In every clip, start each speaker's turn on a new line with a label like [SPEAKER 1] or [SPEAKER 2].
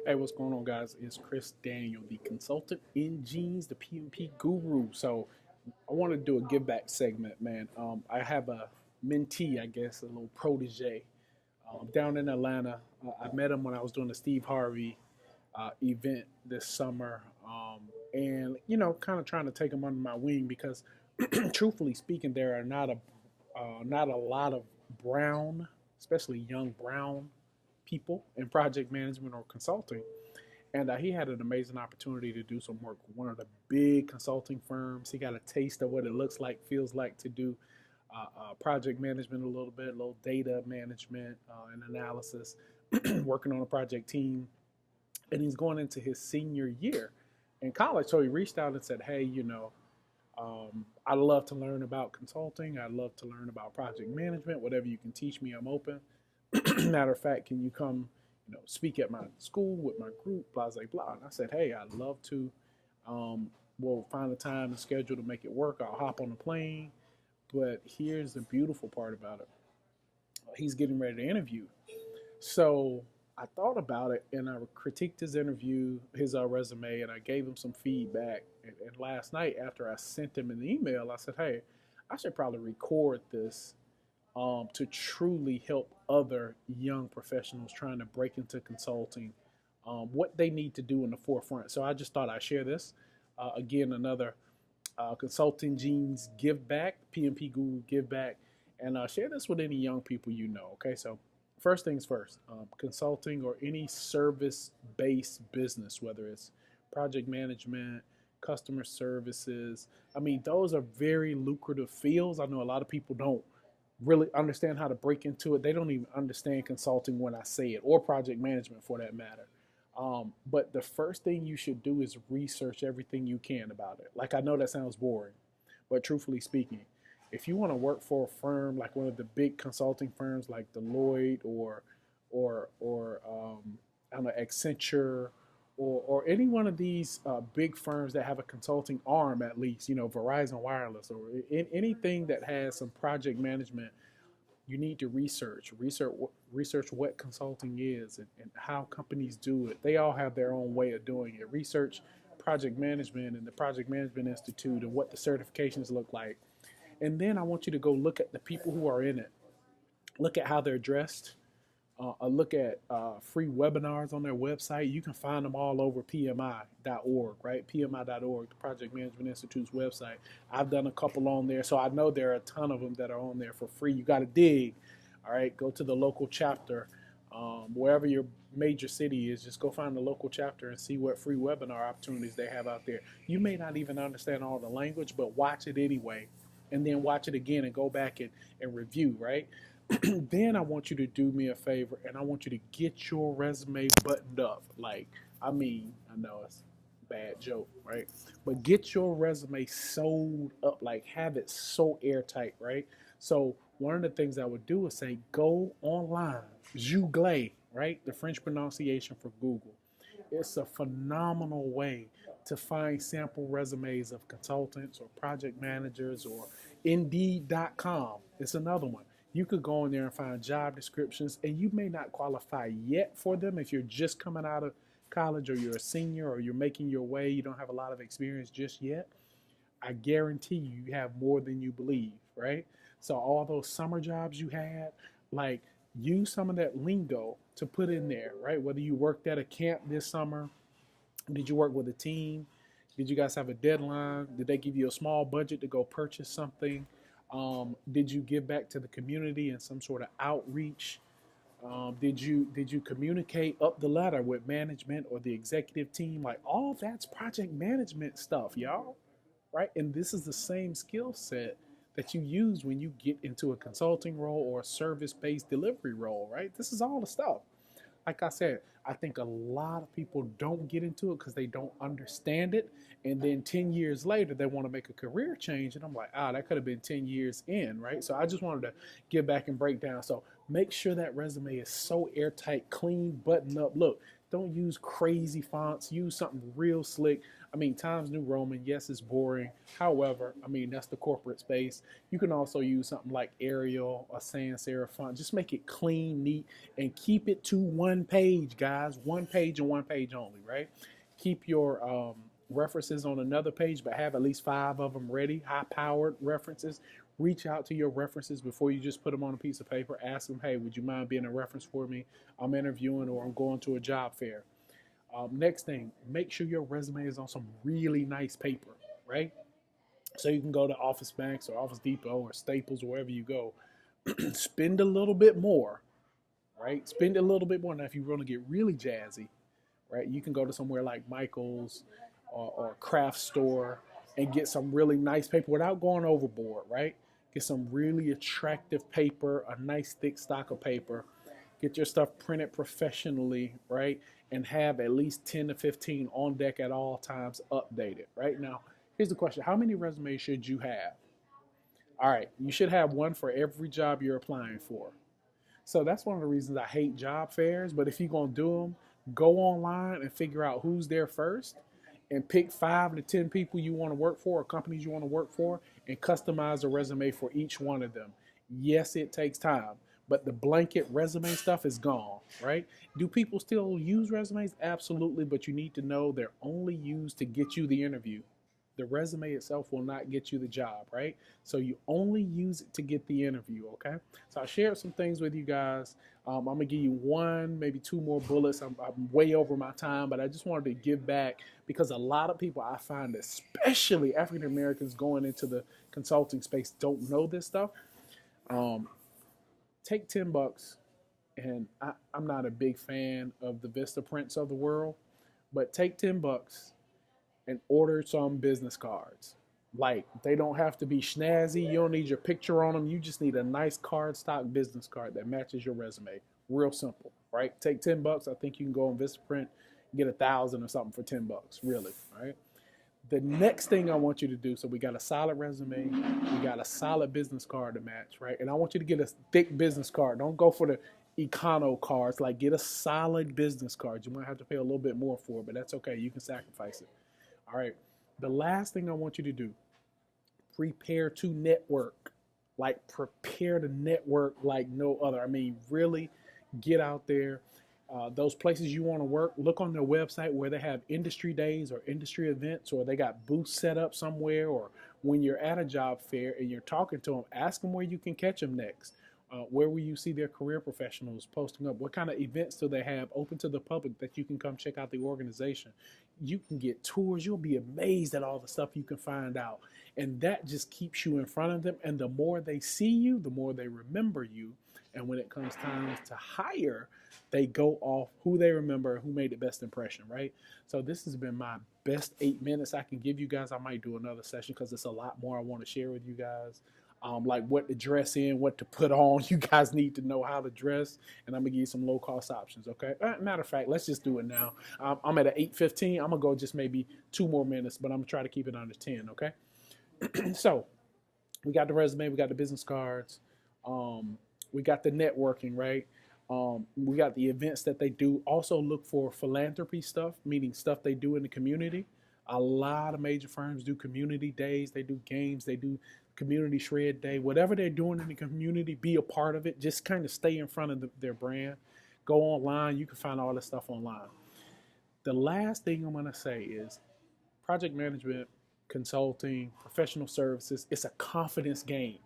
[SPEAKER 1] Hey, what's going on, guys? It's Chris Daniel, the consultant in jeans, the PMP guru. So, I want to do a give back segment, man. I have a mentee, I guess, a little protege down in Atlanta. I met him when I was doing the Steve Harvey event this summer, and kind of trying to take him under my wing because, truthfully speaking, there are not a lot of brown, especially young brown people in project management or consulting. And he had an amazing opportunity to do some work with one of the big consulting firms. He got a taste of what it looks like, feels like to do project management a little data management and analysis, working on a project team. And he's going into his senior year in college. So he reached out and said, hey, I'd love to learn about consulting. I'd love to learn about project management. Whatever you can teach me, I'm open. Matter of fact, can you come, speak at my school with my group, blah, blah, blah. And I said, hey, I'd love to. We'll find a time and schedule to make it work. I'll hop on the plane. But here's the beautiful part about it. He's getting ready to interview. So I thought about it and I critiqued his interview, his resume, and I gave him some feedback. And last night, after I sent him an email, I said, hey, I should probably record this to truly help other young professionals trying to break into consulting, what they need to do in the forefront. So I just thought I'd share this. Again, another Consulting Genes Give Back, PMP Guru Give Back, and share this with any young people you know. Okay, so first things first, consulting or any service-based business, whether it's project management, customer services. I mean, those are very lucrative fields. I know a lot of people don't really understand how to break into it. They don't even understand consulting when I say it, or project management for that matter. But the first thing you should do is research everything you can about it. Like, I know that sounds boring, but truthfully speaking, if you want to work for a firm like one of the big consulting firms like Deloitte or I don't know, Accenture or any one of these big firms that have a consulting arm, at least, Verizon Wireless or anything that has some project management, you need to research what consulting is and how companies do it. They all have their own way of doing it. Research project management and the Project Management Institute and what the certifications look like. And then I want you to go look at the people who are in it. Look at how they're dressed. Look at free webinars on their website. You can find them all over PMI.org, right? PMI.org, the Project Management Institute's website. I've done a couple on there, so I know there are a ton of them that are on there for free. You got to dig, all right? Go to the local chapter, wherever your major city is. Just go find the local chapter and see what free webinar opportunities they have out there. You may not even understand all the language, but watch it anyway, and then watch it again and go back and review, right? Then I want you to do me a favor and I want you to get your resume buttoned up. Like, I mean, I know it's a bad joke, right? But get your resume sewed up, like have it so airtight, right? So one of the things I would do is say, go online, Google, right? The French pronunciation for Google. It's a phenomenal way to find sample resumes of consultants or project managers, or Indeed.com. It's another one. You could go in there and find job descriptions, and you may not qualify yet for them if you're just coming out of college or you're a senior or you're making your way, you don't have a lot of experience just yet. I guarantee you have more than you believe, right? So all those summer jobs you had, like, use some of that lingo to put in there, right? Whether you worked at a camp this summer, did you work with a team? Did you guys have a deadline? Did they give you a small budget to go purchase something? Did you give back to the community in some sort of outreach? Did you communicate up the ladder with management or the executive team? Like, all that's project management stuff, y'all, right? And this is the same skill set that you use when you get into a consulting role or a service-based delivery role, right? This is all the stuff. Like I said, I think a lot of people don't get into it because they don't understand it. And then 10 years later, they want to make a career change. And I'm like, that could have been 10 years in, right? So I just wanted to get back and break down. So make sure that resume is so airtight, clean, button up. Look, Don't use crazy fonts. Use something real slick. I mean, Times New Roman, yes, it's boring. However, I mean, that's the corporate space. You can also use something like Arial or sans serif font. Just make it clean, neat, and keep it to one page, guys. One page and one page only, right? Keep your references on another page, but have at least 5 of them ready, high-powered references. Reach out to your references before you just put them on a piece of paper. Ask them, hey, would you mind being a reference for me? I'm interviewing or I'm going to a job fair. Next thing, make sure your resume is on some really nice paper, right? So you can go to Office Max or Office Depot or Staples, wherever you go. Spend a little bit more, right? Spend a little bit more. Now, if you want to get really jazzy, right, you can go to somewhere like Michael's or Craft Store and get some really nice paper without going overboard, right? Get some really attractive paper, a nice thick stock of paper. Get your stuff printed professionally, right? And have at least 10 to 15 on deck at all times updated, right? Now, here's the question. How many resumes should you have? All right, you should have one for every job you're applying for. So that's one of the reasons I hate job fairs. But if you're going to do them, go online and figure out who's there first and pick 5 to 10 people you want to work for or companies you want to work for and customize a resume for each one of them. Yes, it takes time, but the blanket resume stuff is gone, right? Do people still use resumes? Absolutely, but you need to know they're only used to get you the interview. The resume itself will not get you the job, right? So you only use it to get the interview, okay? So I shared some things with you guys. I'm gonna give you 1, maybe 2 more bullets. I'm way over my time, but I just wanted to give back because a lot of people I find, especially African Americans going into the consulting space, don't know this stuff. Take $10, and I'm not a big fan of the Vistaprints of the world, but take $10 and order some business cards. Like, they don't have to be snazzy. You don't need your picture on them. You just need a nice cardstock business card that matches your resume. Real simple, right? Take $10. I think you can go on Vistaprint, get 1,000 or something for $10, really, right? The next thing I want you to do, so we got a solid resume, we got a solid business card to match, right? And I want you to get a thick business card. Don't go for the econo cards. Like, get a solid business card. You might have to pay a little bit more for it, but that's okay. You can sacrifice it. All right. The last thing I want you to do, prepare to network. Like, prepare to network like no other. I mean, really get out there. Those places you want to work, look on their website where they have industry days or industry events, or they got booths set up somewhere, or when you're at a job fair and you're talking to them, ask them where you can catch them next. Where will you see their career professionals posting up? What kind of events do they have open to the public that you can come check out the organization? You can get tours. You'll be amazed at all the stuff you can find out. And that just keeps you in front of them. And the more they see you, the more they remember you. And when it comes time to hire, they go off who they remember, who made the best impression, right? So this has been my best 8 minutes I can give you guys. I might do another session because it's a lot more I want to share with you guys. Like what to dress in, what to put on. You guys need to know how to dress, and I'm gonna give you some low cost options. Okay. Matter of fact, let's just do it now. I'm at an 8:15. I'm gonna go just maybe 2 more minutes, but I'm gonna try to keep it under 10. Okay. So we got the resume, we got the business cards, we got the networking, right? We got the events that they do. Also look for philanthropy stuff, meaning stuff they do in the community. A lot of major firms do community days. They do games. They do community shred day. Whatever they're doing in the community, be a part of it. Just kind of stay in front of their brand. Go online. You can find all this stuff online. The last thing I'm going to say is project management, consulting, professional services. It's a confidence game,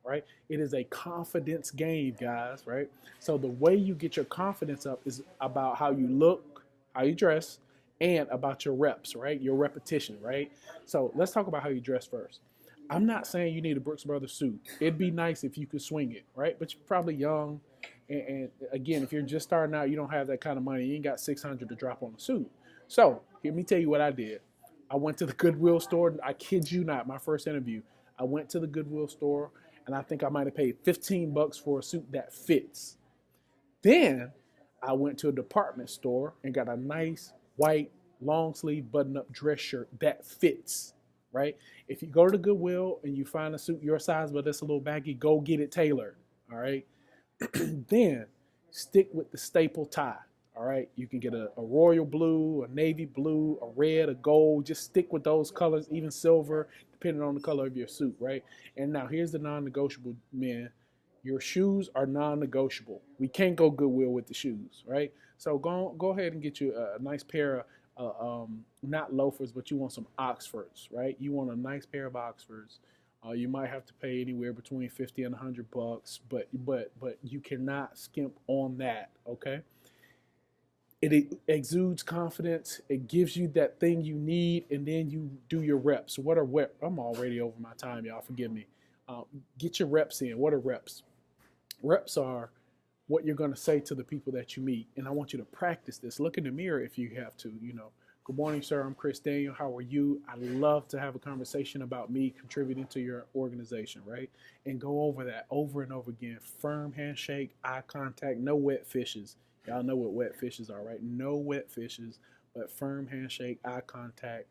[SPEAKER 1] right? It is a confidence game, guys, right? So the way you get your confidence up is about how you look, how you dress, and about your reps, right? Your repetition, right? So let's talk about how you dress first. I'm not saying you need a Brooks Brothers suit. It'd be nice if you could swing it, right? But you're probably young. And again, if you're just starting out, you don't have that kind of money. You ain't got $600 to drop on a suit. So let me tell you what I did. I went to the Goodwill store. I kid you not, my first interview. I went to the Goodwill store, and I think I might have paid $15 for a suit that fits. Then I went to a department store and got a nice white long sleeve button up dress shirt that fits, right? If you go to the Goodwill and you find a suit your size but it's a little baggy, go get it tailored, all right? Then stick with the staple tie, All right, you can get a royal blue, a navy blue, a red, a gold. Just stick with those colors, even silver, depending on the color of your suit, right? And now here's the non-negotiable, man. Your shoes are non-negotiable. We can't go Goodwill with the shoes, right? So go ahead and get you a nice pair of not loafers, but you want some Oxfords, right? You want a nice pair of Oxfords. You might have to pay anywhere between 50 and $100, but you cannot skimp on that, okay? It exudes confidence. It gives you that thing you need, and then you do your reps. What are reps? I'm already over my time, y'all. Forgive me. Get your reps in. What are reps? Reps are what you're going to say to the people that you meet, and I want you to practice this. Look in the mirror if you have to. Good morning, sir. I'm Chris Daniel. How are you? I love to have a conversation about me contributing to your organization, right? And go over that over and over again. Firm handshake, eye contact, no wet fishes. Y'all know what wet fishes are, right? No wet fishes, but firm handshake, eye contact.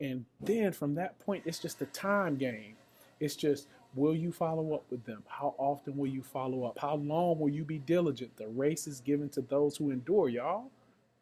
[SPEAKER 1] And then from that point, it's just a time game. It's just, will you follow up with them? How often will you follow up? How long will you be diligent? The race is given to those who endure, y'all.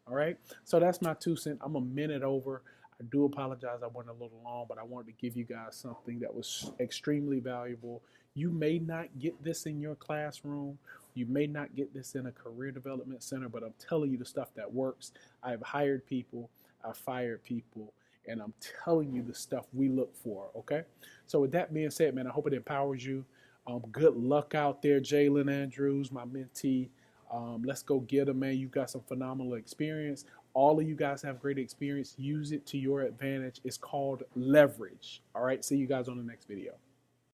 [SPEAKER 1] All right. So that's my 2 cents. I'm a minute over. I do apologize. I went a little long, but I wanted to give you guys something that was extremely valuable. You may not get this in your classroom. You may not get this in a career development center, but I'm telling you the stuff that works. I've hired people, I've fired people, and I'm telling you the stuff we look for. Okay. So with that being said, man, I hope it empowers you. Good luck out there, Jalen Andrews, my mentee. Let's go get them, man. You've got some phenomenal experience. All of you guys have great experience. Use it to your advantage. It's called leverage. All right. See you guys on the next video.